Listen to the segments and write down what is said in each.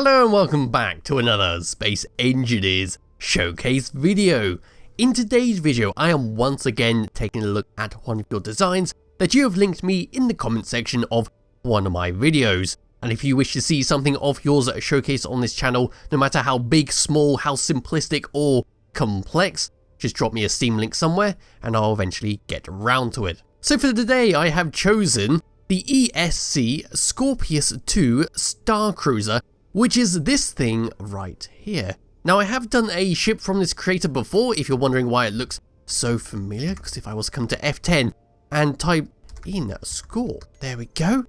Hello and welcome back to another Space Engineers Showcase video. In today's video, I am once again taking a look at one of your designs that you have linked me in the comment section of one of my videos. And if you wish to see something of yours showcased on this channel, no matter how big, small, how simplistic or complex, just drop me a Steam link somewhere and I'll eventually get around to it. So for today, I have chosen the ESC Scorpius-II Starcruiser, which is this thing right here. Now I have done a ship from this creator before, if you're wondering why it looks so familiar, because if I was to come to F10 and type in Scorp, there we go.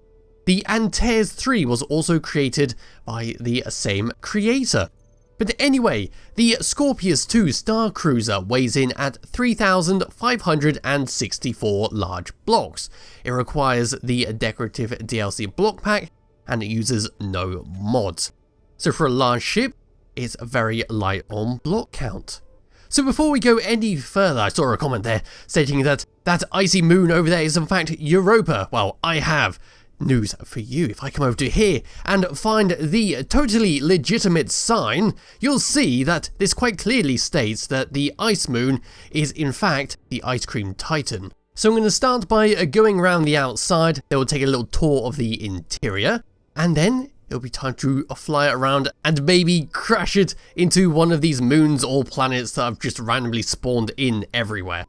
The Antares 3 was also created by the same creator. But anyway, the Scorpius-II Starcruiser weighs in at 3,564 large blocks. It requires the decorative DLC block pack, and it uses no mods. So for a large ship, it's very light on block count. So before we go any further, I saw a comment there stating that that icy moon over there is in fact Europa. Well, I have news for you. If I come over to here and find the totally legitimate sign, you'll see that this quite clearly states that the ice moon is in fact the Ice Cream Titan. So I'm going to start by going around the outside. Then we'll take a little tour of the interior, and then it'll be time to fly it around and maybe crash it into one of these moons or planets that have just randomly spawned in everywhere.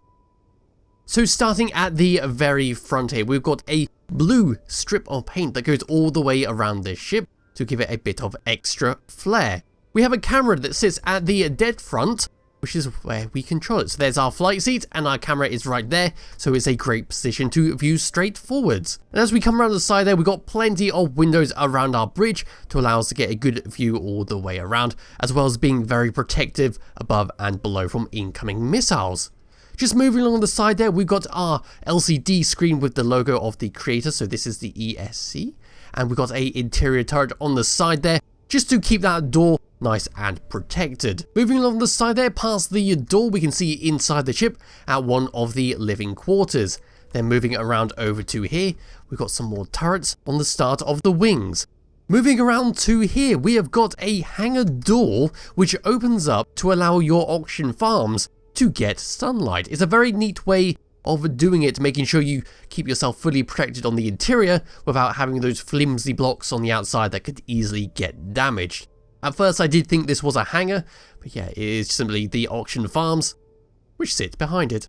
So starting at the very front here, we've got a blue strip of paint that goes all the way around this ship to give it a bit of extra flair. We have a camera that sits at the dead front, which is where we control it. So there's our flight seat and our camera is right there, so it's a great position to view straight forwards. And as we come around the side there, we've got plenty of windows around our bridge to allow us to get a good view all the way around, as well as being very protective above and below from incoming missiles. Just moving along the side there, we've got our LCD screen with the logo of the creator, so this is the ESC, and we've got a interior turret on the side there, just to keep that door nice and protected. Moving along the side there, past the door, we can see inside the ship at one of the living quarters. Then moving around over to here, we've got some more turrets on the start of the wings. Moving around to here, we have got a hangar door which opens up to allow your auction farms to get sunlight. It's a very neat way of doing it, making sure you keep yourself fully protected on the interior without having those flimsy blocks on the outside that could easily get damaged. At first I did think this was a hangar, but yeah, it is simply the auction farms which sit behind it.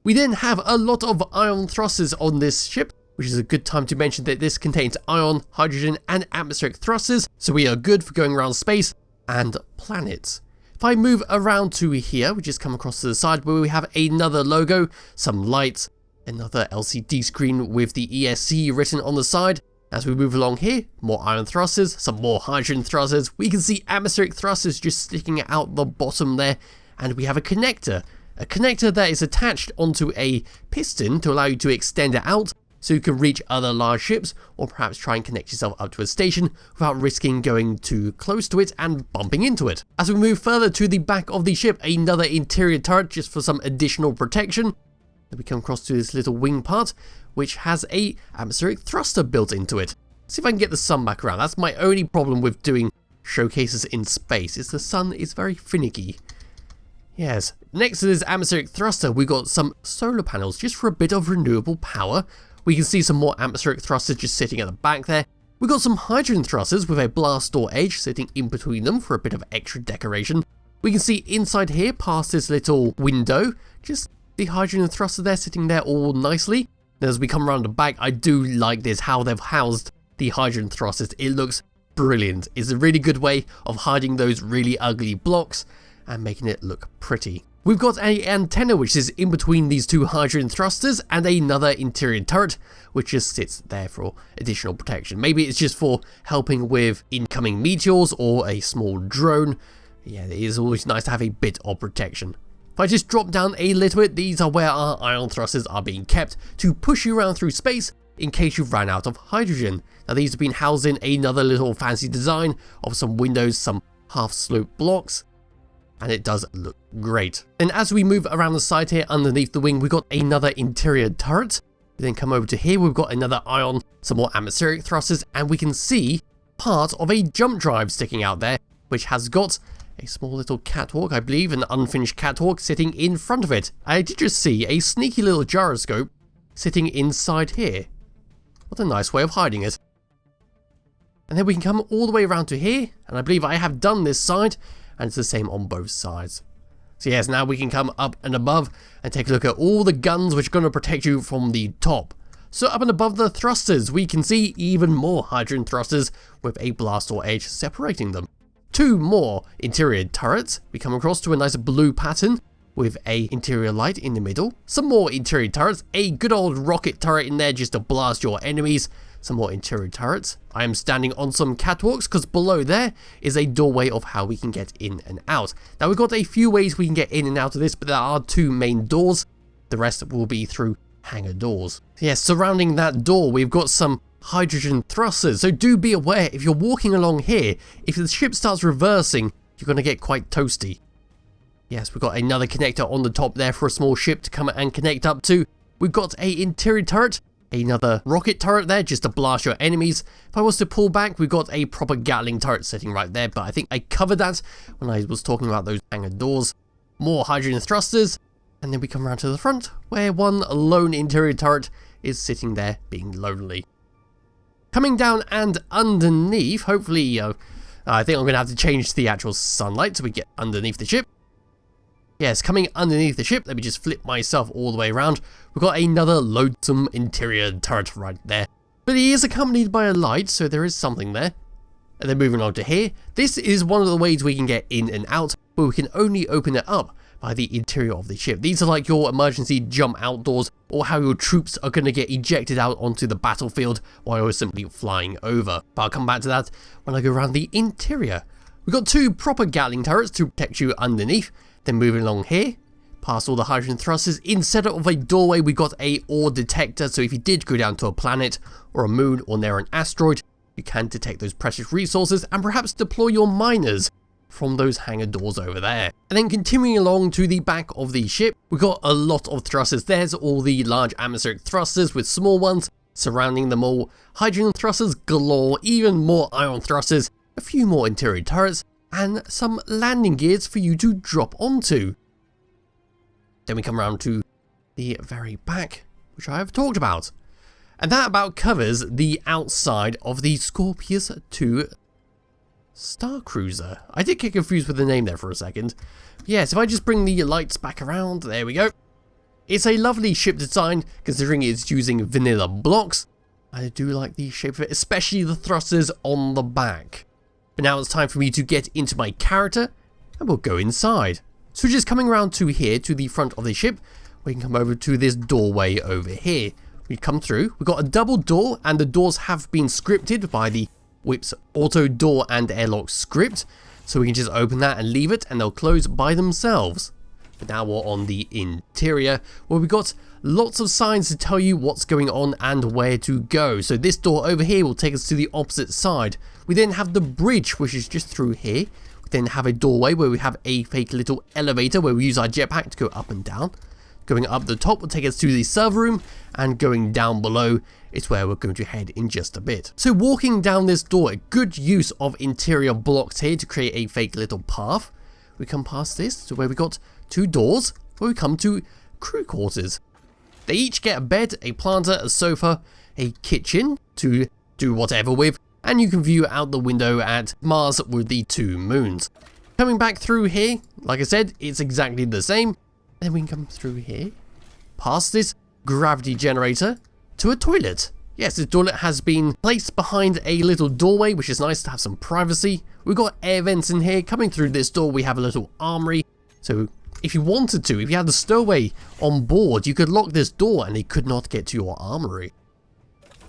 We then have a lot of ion thrusters on this ship, which is a good time to mention that this contains ion, hydrogen and atmospheric thrusters, so we are good for going around space and planets. If I move around to here, we just come across to the side where we have another logo, some lights, another LCD screen with the ESC written on the side. As we move along here, more ion thrusters, some more hydrogen thrusters. We can see atmospheric thrusters just sticking out the bottom there, and we have a connector that is attached onto a piston to allow you to extend it out so you can reach other large ships, or perhaps try and connect yourself up to a station without risking going too close to it and bumping into it. As we move further to the back of the ship, another interior turret just for some additional protection. Then we come across to this little wing part, which has a atmospheric thruster built into it. See if I can get the sun back around. That's my only problem with doing showcases in space, is the sun is very finicky. Yes, next to this atmospheric thruster, we got some solar panels just for a bit of renewable power. We can see some more atmospheric thrusters just sitting at the back there. We've got some hydrogen thrusters with a blast door edge sitting in between them for a bit of extra decoration. We can see inside here, past this little window, just the hydrogen thruster there sitting there all nicely. And as we come around the back, I do like this, how they've housed the hydrogen thrusters. It looks brilliant. It's a really good way of hiding those really ugly blocks and making it look pretty. We've got an antenna which is in between these two hydrogen thrusters and another interior turret which just sits there for additional protection. Maybe it's just for helping with incoming meteors or a small drone. Yeah, it is always nice to have a bit of protection. If I just drop down a little bit, these are where our ion thrusters are being kept to push you around through space in case you've ran out of hydrogen. Now these have been housed in another little fancy design of some windows, some half-slope blocks, and it does look great. Then as we move around the side here underneath the wing, we've got another interior turret. We then come over to here, we've got another ion, some more atmospheric thrusters, and we can see part of a jump drive sticking out there, which has got a small little catwalk, I believe, an unfinished catwalk sitting in front of it. I did just see a sneaky little gyroscope sitting inside here. What a nice way of hiding it. And then we can come all the way around to here, and I believe I have done this side, and it's the same on both sides. So yes, now we can come up and above and take a look at all the guns which are going to protect you from the top. So up and above the thrusters, we can see even more hydrogen thrusters with a blast door edge separating them. 2 more interior turrets. We come across to a nice blue pattern with a interior light in the middle. Some more interior turrets, a good old rocket turret in there just to blast your enemies. Some more interior turrets. I am standing on some catwalks because below there is a doorway of how we can get in and out. Now we've got a few ways we can get in and out of this, but there are 2 main doors. The rest will be through hangar doors. Yes, surrounding that door we've got some hydrogen thrusters, so do be aware if you're walking along here, if the ship starts reversing, you're going to get quite toasty. Yes, we've got another connector on the top there for a small ship to come and connect up to. We've got a interior turret, another rocket turret there just to blast your enemies. If I was to pull back, we've got a proper Gatling turret sitting right there, but I think I covered that when I was talking about those hangar doors. More hydrogen thrusters, and then we come around to the front, where one lone interior turret is sitting there being lonely. Coming down and underneath, hopefully, I think I'm going to have to change the actual sunlight so we get underneath the ship. Yes, coming underneath the ship, let me just flip myself all the way around. We've got another loathsome interior turret right there. But he is accompanied by a light, so there is something there. And then moving on to here, this is one of the ways we can get in and out, but we can only open it up by the interior of the ship. These are like your emergency jump out doors, or how your troops are going to get ejected out onto the battlefield while you're simply flying over. But I'll come back to that when I go around the interior. We've got 2 proper Gatling turrets to protect you underneath. Then moving along here, past all the hydrogen thrusters, instead of a doorway we got a ore detector, so if you did go down to a planet or a moon or near an asteroid, you can detect those precious resources and perhaps deploy your miners from those hangar doors over there. And then continuing along to the back of the ship, we've got a lot of thrusters. There's all the large atmospheric thrusters with small ones surrounding them all, hydrogen thrusters galore, even more ion thrusters, a few more interior turrets, and some landing gears for you to drop onto. Then we come around to the very back, which I have talked about. And that about covers the outside of the Scorpius-II Starcruiser. I did get confused with the name there for a second. Yes, if I just bring the lights back around, there we go. It's a lovely ship design, considering it's using vanilla blocks. I do like the shape of it, especially the thrusters on the back. But now it's time for me to get into my character, and we'll go inside. So just coming around to here, to the front of the ship, we can come over to this doorway over here. We come through, we've got a double door, and the doors have been scripted by the Whip's auto door and airlock script. So we can just open that and leave it, and they'll close by themselves. But now we're on the interior, where we've got lots of signs to tell you what's going on and where to go. So this door over here will take us to the opposite side. We then have the bridge, which is just through here. We then have a doorway where we have a fake little elevator where we use our jetpack to go up and down. Going up the top will take us to the server room, and going down below is where we're going to head in just a bit. So walking down this door, a good use of interior blocks here to create a fake little path. We come past this to where we got 2 doors, where we come to crew quarters. They each get a bed, a planter, a sofa, a kitchen to do whatever with, and you can view out the window at Mars with the 2 moons. Coming back through here, like I said, it's exactly the same. Then we can come through here, past this gravity generator, to a toilet. Yes, this toilet has been placed behind a little doorway, which is nice to have some privacy. We've got air vents in here. Coming through this door, we have a little armory. So if you wanted to, if you had the stowaway on board, you could lock this door and they could not get to your armory.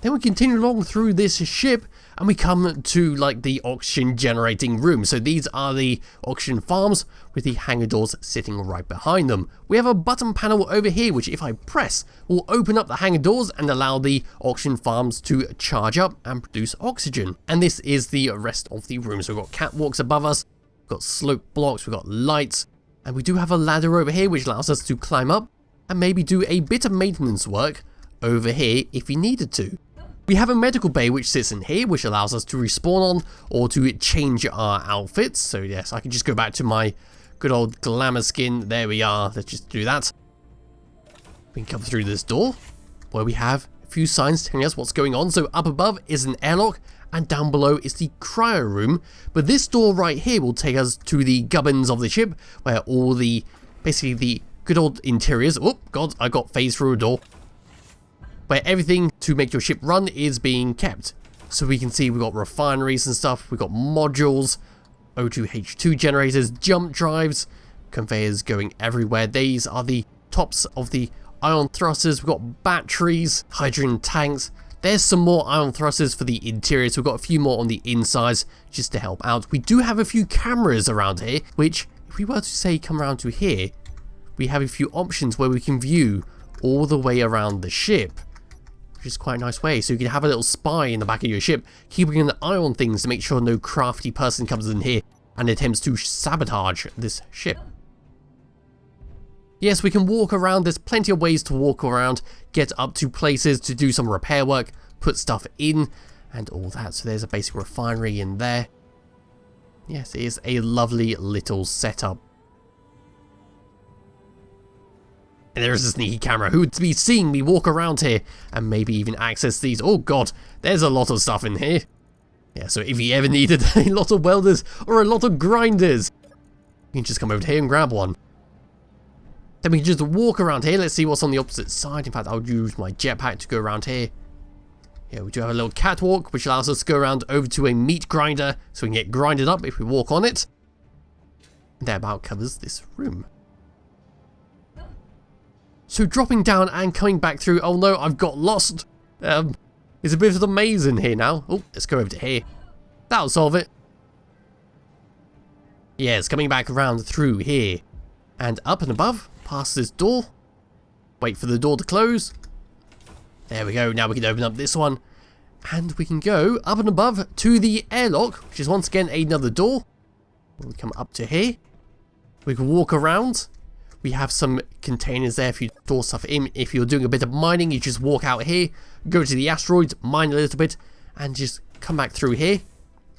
Then we continue along through this ship, and we come to like the oxygen generating room. So these are the oxygen farms with the hangar doors sitting right behind them. We have a button panel over here, which if I press will open up the hangar doors and allow the oxygen farms to charge up and produce oxygen. And this is the rest of the room. So we've got catwalks above us, we've got slope blocks, we've got lights, and we do have a ladder over here which allows us to climb up and maybe do a bit of maintenance work over here if we needed to. We have a medical bay which sits in here, which allows us to respawn on or to change our outfits. So yes, I can just go back to my good old glamour skin. There we are. Let's just do that. We can come through this door where we have a few signs telling us what's going on. So up above is an airlock and down below is the cryo room. But this door right here will take us to the gubbins of the ship where all the, basically the good old interiors. Oh god, I got phased through a door. Where everything to make your ship run is being kept. So we can see we've got refineries and stuff, we've got modules, O2H2 generators, jump drives, conveyors going everywhere. These are the tops of the ion thrusters. We've got batteries, hydrogen tanks. There's some more ion thrusters for the interiors. We've got a few more on the insides just to help out. We do have a few cameras around here, which if we were to say come around to here, we have a few options where we can view all the way around the ship. Which is quite a nice way, so you can have a little spy in the back of your ship, keeping an eye on things to make sure no crafty person comes in here and attempts to sabotage this ship. Yes, we can walk around, there's plenty of ways to walk around, get up to places to do some repair work, put stuff in, and all that. So there's a basic refinery in there. Yes, it is a lovely little setup. And there is a sneaky camera who would be seeing me walk around here and maybe even access these. Oh god, there's a lot of stuff in here. Yeah, so if you ever needed a lot of welders or a lot of grinders, you can just come over here and grab one. Then we can just walk around here. Let's see what's on the opposite side. In fact, I'll use my jetpack to go around here. Yeah, we do have a little catwalk, which allows us to go around over to a meat grinder so we can get grinded up if we walk on it. And that about covers this room. So dropping down and coming back through, oh no, I've got lost. There's a bit of a maze in here now. Oh, let's go over to here. That'll solve it. Yeah, it's coming back around through here. And up and above, past this door. Wait for the door to close. There we go, now we can open up this one. And we can go up and above to the airlock, which is once again another door. We come up to here. We can walk around. We have some containers there if you store stuff in. If you're doing a bit of mining, you just walk out here, go to the asteroids, mine a little bit, and just come back through here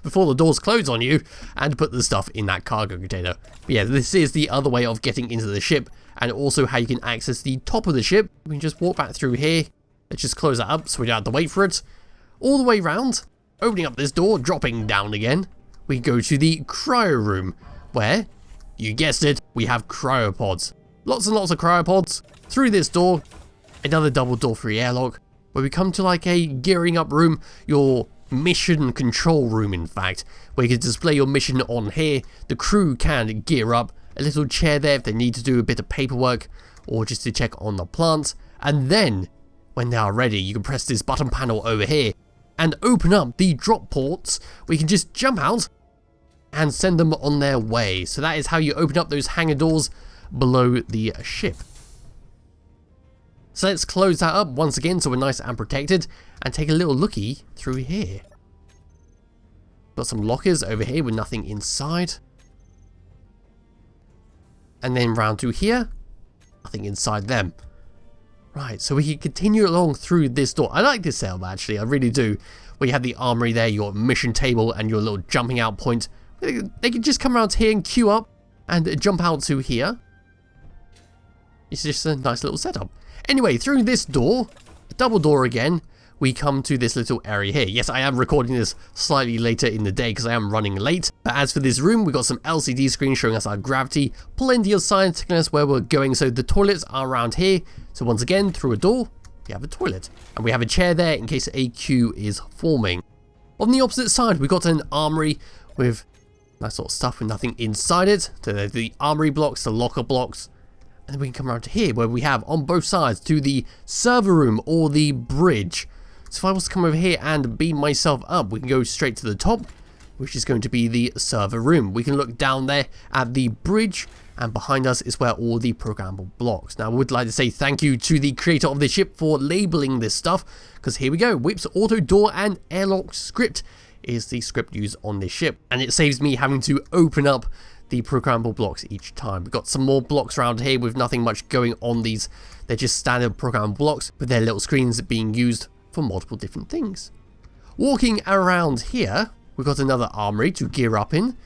before the doors close on you and put the stuff in that cargo container. But yeah, this is the other way of getting into the ship and also how you can access the top of the ship. We can just walk back through here. Let's just close that up so we don't have to wait for it. All the way around, opening up this door, dropping down again, we go to the cryo room where, you guessed it, we have cryopods. Lots and lots of cryopods. Through this door, another double door free airlock, where we come to like a gearing up room, your mission control room in fact, where you can display your mission on here. The crew can gear up, a little chair there if they need to do a bit of paperwork or just to check on the plant. And then, when they are ready, you can press this button panel over here and open up the drop ports where you can just jump out and send them on their way. So that is how you open up those hangar doors below the ship. So let's close that up once again so we're nice and protected and take a little looky through here. Got some lockers over here with nothing inside. And then round to here, nothing inside them. Right, so we can continue along through this door. I like this setup actually, I really do. Where you have the armory there, your mission table and your little jumping out point. They can just come around here and queue up and jump out to here. It's just a nice little setup. Anyway, through this door, a double door again, we come to this little area here. Yes, I am recording this slightly later in the day because I am running late. But as for this room, we've got some LCD screens showing us our gravity, plenty of science telling us where we're going. So the toilets are around here. So once again, through a door, we have a toilet. And we have a chair there in case a queue is forming. On the opposite side, we've got an armory with that sort of stuff with nothing inside it. So there's the armory blocks, the locker blocks. And then we can come around to here where we have on both sides to the server room or the bridge. So if I was to come over here and beam myself up, we can go straight to the top, which is going to be the server room. We can look down there at the bridge, and behind us is where all the programmable blocks. Now I would like to say thank you to the creator of this ship for labeling this stuff, because here we go, Whip's auto door and airlock script is the script used on this ship, and it saves me having to open up the programmable blocks each time. We've got some more blocks around here with nothing much going on these. They're just standard programmable blocks with their little screens being used for multiple different things. Walking around here, we've got another armory to gear up in,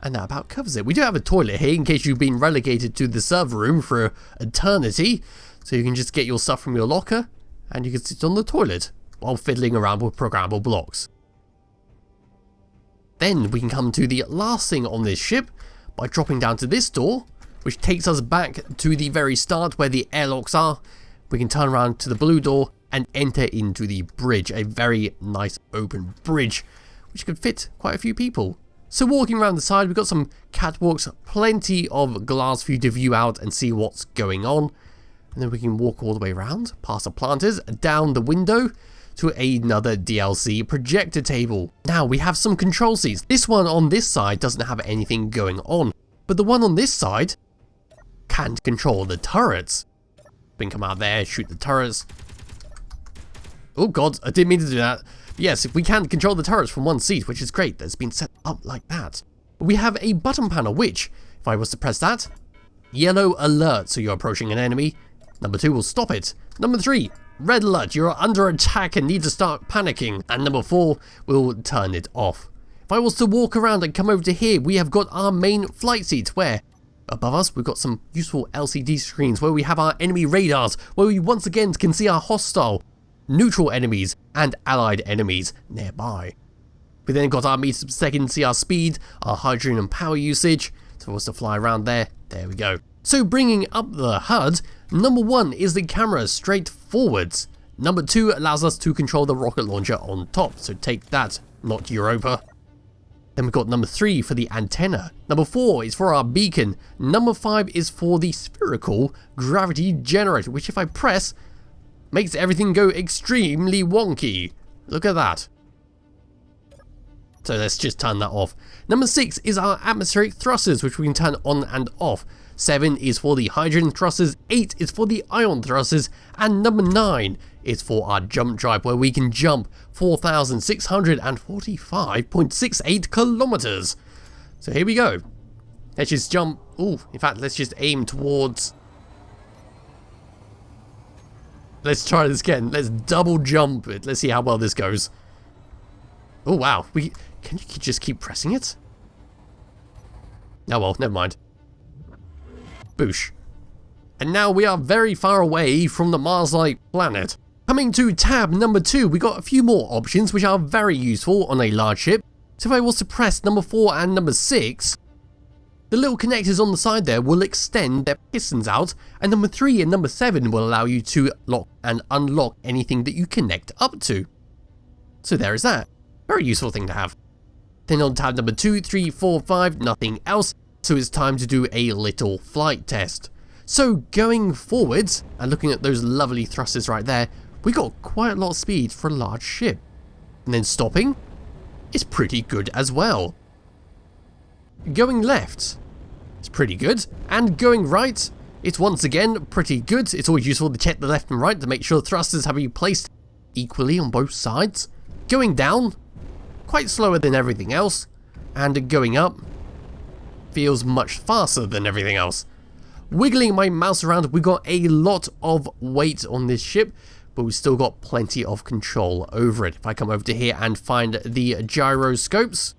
and that about covers it. We do have a toilet here in case you've been relegated to the server room for eternity, so you can just get your stuff from your locker, and you can sit on the toilet while fiddling around with programmable blocks. Then we can come to the last thing on this ship by dropping down to this door, which takes us back to the very start where the airlocks are. We can turn around to the blue door and enter into the bridge, a very nice open bridge, which could fit quite a few people. So walking around the side, we've got some catwalks, plenty of glass for you to view out and see what's going on. And then we can walk all the way around, past the planters, down the window, to another DLC projector table. Now we have some control seats. This one on this side doesn't have anything going on, but the one on this side can control the turrets. We can come out there, shoot the turrets. Oh god, I didn't mean to do that. Yes, we can control the turrets from one seat, which is great. That's been set up like that. We have a button panel, which, if I was to press that, yellow alert, so you're approaching an enemy. Number 2 will stop it. Number 3, red alert, you're under attack and need to start panicking. And number 4 will turn it off. If I was to walk around and come over to here, we have got our main flight seat, where above us we've got some useful LCD screens where we have our enemy radars, where we once again can see our hostile, neutral enemies and allied enemies nearby. We then got our meters per second, see our speed, our hydrogen and power usage. So if I was to fly around there we go. So bringing up the HUD, number 1 is the camera straight forwards. Number 2 allows us to control the rocket launcher on top, so take that, not Europa. Then we've got number 3 for the antenna. Number 4 is for our beacon. Number 5 is for the spherical gravity generator, which if I press, makes everything go extremely wonky. Look at that. So let's just turn that off. Number 6 is our atmospheric thrusters, which we can turn on and off. 7 is for the hydrogen thrusters, 8 is for the ion thrusters, and number 9 is for our jump drive, where we can jump 4,645.68 kilometers. So here we go. Let's just jump. Ooh, in fact, let's just aim towards. Let's try this again. Let's double jump it. Let's see how well this goes. Oh wow, can you just keep pressing it? Oh well, never mind. Boosh. And now we are very far away from the Mars-like planet. Coming to tab number 2, we got a few more options which are very useful on a large ship. So if I was to press number 4 and number 6, the little connectors on the side there will extend their pistons out, and number 3 and number 7 will allow you to lock and unlock anything that you connect up to. So there is that. Very useful thing to have. Then on tab number 2, 3, 4, 5, nothing else. So it's time to do a little flight test. So going forwards, and looking at those lovely thrusters right there, we got quite a lot of speed for a large ship. And then stopping is pretty good as well. Going left, it's pretty good. And going right, it's once again pretty good. It's always useful to check the left and right to make sure the thrusters have been placed equally on both sides. Going down, quite slower than everything else. And going up, feels much faster than everything else. Wiggling my mouse around, we got a lot of weight on this ship, but we've still got plenty of control over it. If I come over to here and find the gyroscopes,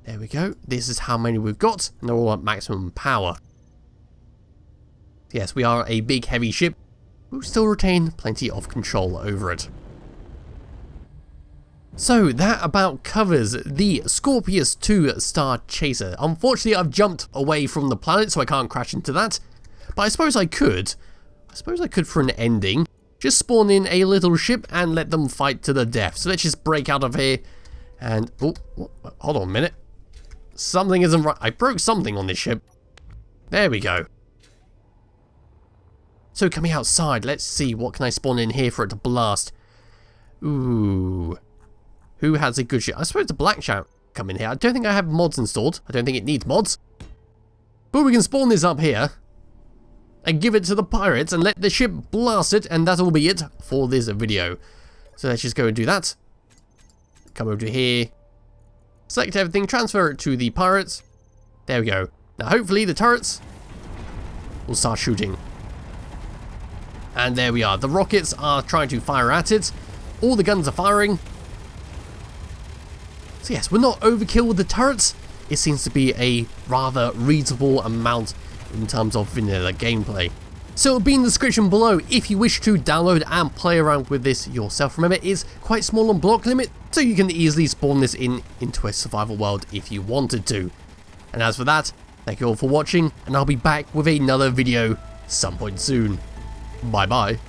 there we go. This is how many we've got, and they're all at maximum power. Yes, we are a big heavy ship, but we still retain plenty of control over it. So that about covers the Scorpius-II Starchaser. Unfortunately, I've jumped away from the planet, so I can't crash into that. But I suppose I could. For an ending. Just spawn in a little ship and let them fight to the death. So let's just break out of here. And, oh, hold on a minute. Something isn't right. I broke something on this ship. There we go. So coming outside, let's see. What can I spawn in here for it to blast? Ooh. Who has a good ship? I suppose the black ship come in here. I don't think I have mods installed. I don't think it needs mods. But we can spawn this up here and give it to the pirates and let the ship blast it, and that'll be it for this video. So let's just go and do that. Come over to here. Select everything, transfer it to the pirates. There we go. Now hopefully the turrets will start shooting. And there we are. The rockets are trying to fire at it. all the guns are firing. So yes, we're not overkill with the turrets. It seems to be a rather reasonable amount in terms of vanilla gameplay. So it'll be in the description below if you wish to download and play around with this yourself. Remember, it is quite small on block limit, so you can easily spawn this into a survival world if you wanted to. And as for that, thank you all for watching, and I'll be back with another video some point soon. Bye bye.